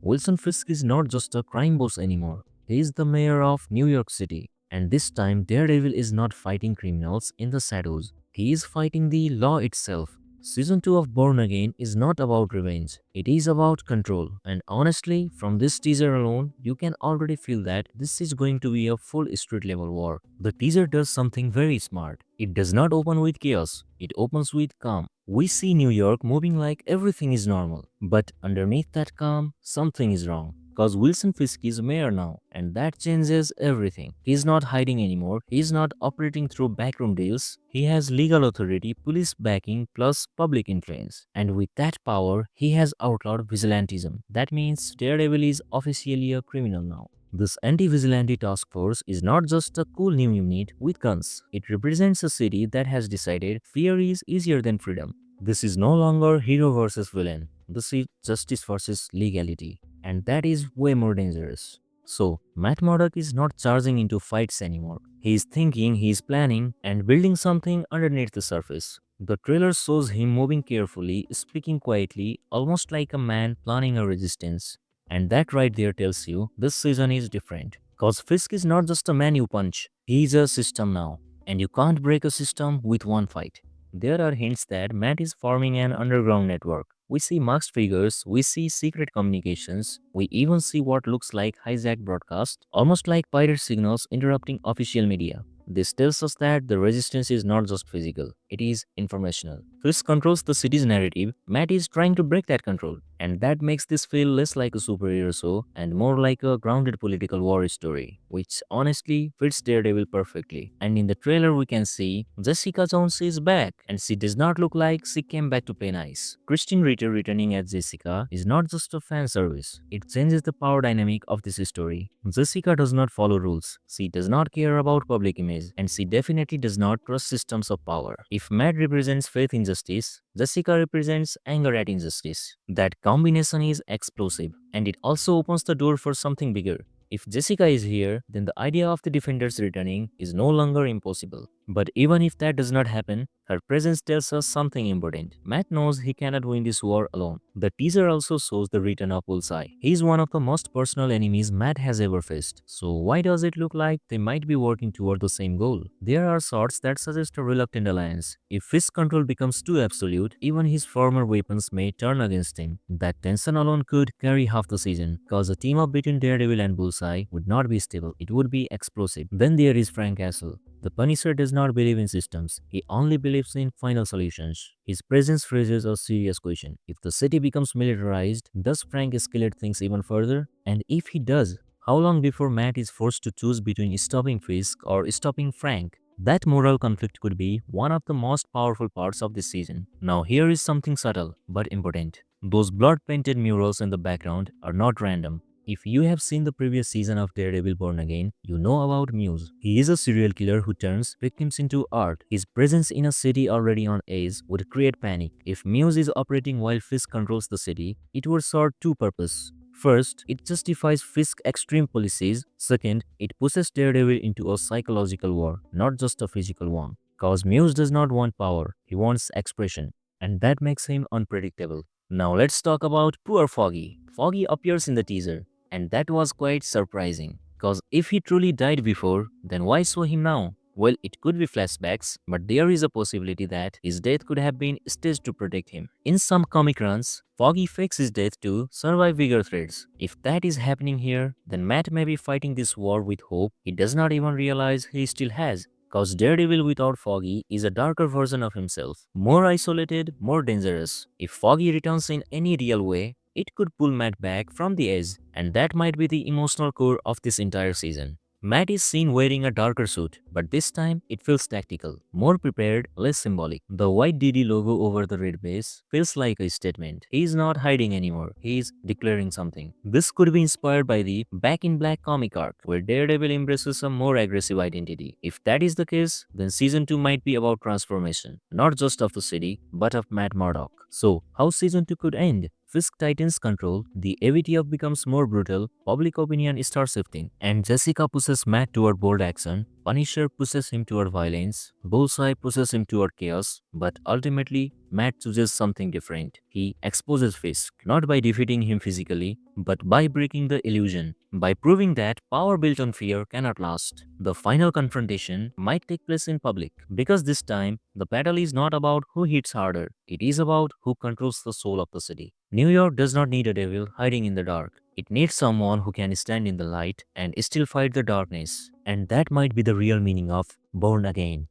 Wilson Fisk is not just a crime boss anymore. He is the mayor of New York City. And this time, Daredevil is not fighting criminals in the shadows. He is fighting the law itself. Season 2 of Born Again is not about revenge, it is about control. And honestly, from this teaser alone, you can already feel that this is going to be a full street level war. The teaser does something very smart. It does not open with chaos, it opens with calm. We see New York moving like everything is normal, but underneath that calm, something is wrong. Cause Wilson Fisk is mayor now, and that changes everything. He's not hiding anymore, he's not operating through backroom deals, he has legal authority, police backing, plus public influence. And with that power, he has outlawed vigilantism. That means Daredevil is officially a criminal now. This anti-vigilante task force is not just a cool new unit with guns. It represents a city that has decided fear is easier than freedom. This is no longer hero versus villain. This is justice versus legality. And that is way more dangerous. So, Matt Murdock is not charging into fights anymore. He is thinking, he is planning, and building something underneath the surface. The trailer shows him moving carefully, speaking quietly, almost like a man planning a resistance. And that right there tells you this season is different. Cause Fisk is not just a man you punch, he is a system now. And you can't break a system with one fight. There are hints that Matt is forming an underground network. We see masked figures, we see secret communications, we even see what looks like hijacked broadcasts, almost like pirate signals interrupting official media. This tells us that the resistance is not just physical, it is informational. Fisk controls the city's narrative, Matt is trying to break that control, and that makes this feel less like a superhero show and more like a grounded political war story, which honestly fits Daredevil perfectly. And in the trailer we can see Jessica Jones is back, and she does not look like she came back to play nice. Christine Ritter returning as Jessica is not just a fan service, it changes the power dynamic of this story. Jessica does not follow rules, she does not care about public image, and she definitely does not trust systems of power. If Matt represents faith in justice, Jessica represents anger at injustice. That combination is explosive, and it also opens the door for something bigger. If Jessica is here, then the idea of the defenders returning is no longer impossible. But even if that does not happen, her presence tells us something important. Matt knows he cannot win this war alone. The teaser also shows the return of Bullseye. He is one of the most personal enemies Matt has ever faced. So why does it look like they might be working toward the same goal? There are shots that suggest a reluctant alliance. If Fisk's control becomes too absolute, even his former weapons may turn against him. That tension alone could carry half the season, cause a team up between Daredevil and Bullseye would not be stable, it would be explosive. Then there is Frank Castle. The Punisher does not believe in systems, he only believes in final solutions. His presence raises a serious question. If the city becomes militarized, does Frank escalate things even further? And if he does, how long before Matt is forced to choose between stopping Fisk or stopping Frank? That moral conflict could be one of the most powerful parts of this season. Now here is something subtle but important. Those blood-painted murals in the background are not random. If you have seen the previous season of Daredevil Born Again, you know about Muse. He is a serial killer who turns victims into art. His presence in a city already on edge would create panic. If Muse is operating while Fisk controls the city, it would serve two purposes. First, it justifies Fisk's extreme policies. Second, it pushes Daredevil into a psychological war, not just a physical one. Cause Muse does not want power, he wants expression. And that makes him unpredictable. Now let's talk about poor Foggy. Foggy appears in the teaser, and that was quite surprising. Cause if he truly died before, then why show him now? Well, it could be flashbacks, but there is a possibility that his death could have been staged to protect him. In some comic runs, Foggy fakes his death to survive bigger threats. If that is happening here, then Matt may be fighting this war with hope he does not even realize he still has. Cause Daredevil without Foggy is a darker version of himself, more isolated, more dangerous. If Foggy returns in any real way, it could pull Matt back from the edge, and that might be the emotional core of this entire season. Matt is seen wearing a darker suit, but this time it feels tactical, more prepared, less symbolic. The white DD logo over the red base feels like a statement. He is not hiding anymore, he is declaring something. This could be inspired by the Back in Black comic arc, where Daredevil embraces a more aggressive identity. If that is the case, then season 2 might be about transformation, not just of the city, but of Matt Murdock. So, how season 2 could end? Fisk tightens control, the AVTF becomes more brutal, public opinion starts shifting, and Jessica pushes Matt toward bold action. Punisher pushes him toward violence, Bullseye pushes him toward chaos, but ultimately, Matt chooses something different. He exposes Fisk, not by defeating him physically, but by breaking the illusion, by proving that power built on fear cannot last. The final confrontation might take place in public, because this time, the battle is not about who hits harder, it is about who controls the soul of the city. New York does not need a devil hiding in the dark. It needs someone who can stand in the light and still fight the darkness. And that might be the real meaning of Born Again.